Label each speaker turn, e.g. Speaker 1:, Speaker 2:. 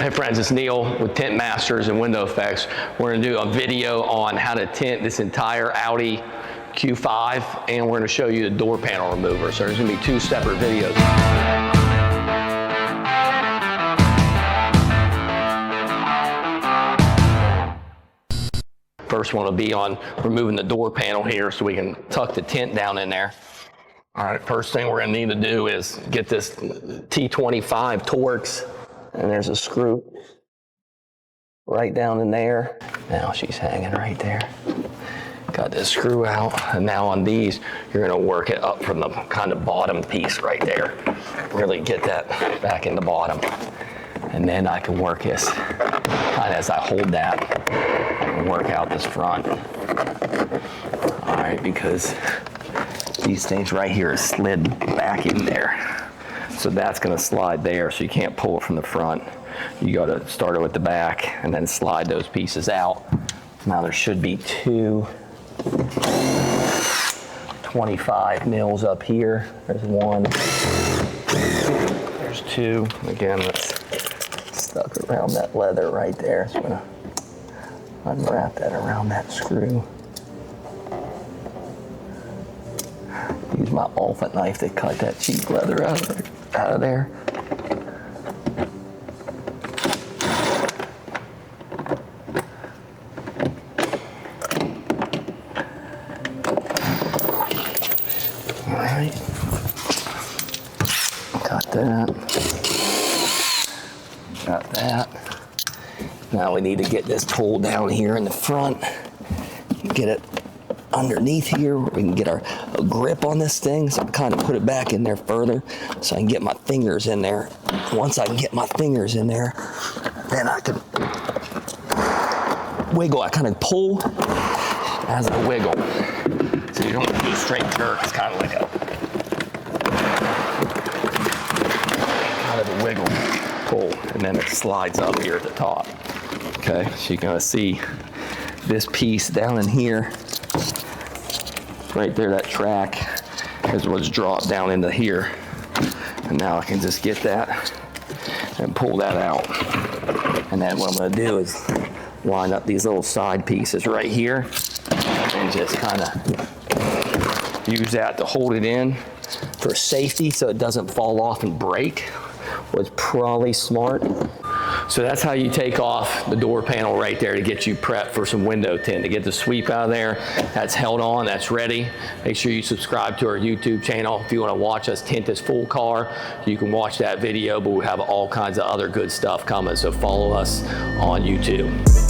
Speaker 1: Hey friends, it's Neil with Tint Masters and Window Effects. We're gonna do a video on how to tint this entire Audi Q5, and we're gonna show you the door panel remover. So there's gonna be two separate videos. First one will be on removing the door panel here so we can tuck the tint down in there. All right, first thing we're gonna need to do is get this T25 Torx, and there's a screw right down in there. Now she's hanging right there. Got this screw out, and now on these, you're gonna work it up from the kind of bottom piece right there. Really get that back in the bottom. And then I can work this, kind of as I hold that, and work out this front. All right, because these things right here are slid back in there. So that's gonna slide there, so you can't pull it from the front. You gotta start it with the back and then slide those pieces out. Now there should be two 25 mils up here. There's one, there's two. Again, that's stuck around that leather right there. So I'm gonna unwrap that around that screw. Use my elephant knife to cut that cheap leather out of there. All right, got that. Got that. Now we need to get this tool down here in the front. Get it underneath here. We can get a grip on this thing. So I kind of put it back in there further so I can get my fingers in there. Once I can get my fingers in there, then I can wiggle. I kind of pull as I wiggle. So you don't do a straight jerk. It's kind of like a wiggle, pull, and then it slides up here at the top. Okay, so you're gonna see this piece down in here, right there, that track is what's dropped down into here. And now I can just get that and pull that out. And then what I'm gonna do is line up these little side pieces right here and just kind of use that to hold it in for safety so it doesn't fall off and break. Was probably smart. So that's how you take off the door panel right there to get you prepped for some window tint. To get the sweep out of there, that's held on, that's ready. Make sure you subscribe to our YouTube channel. If you want to watch us tint this full car, you can watch that video, but we have all kinds of other good stuff coming, so follow us on YouTube.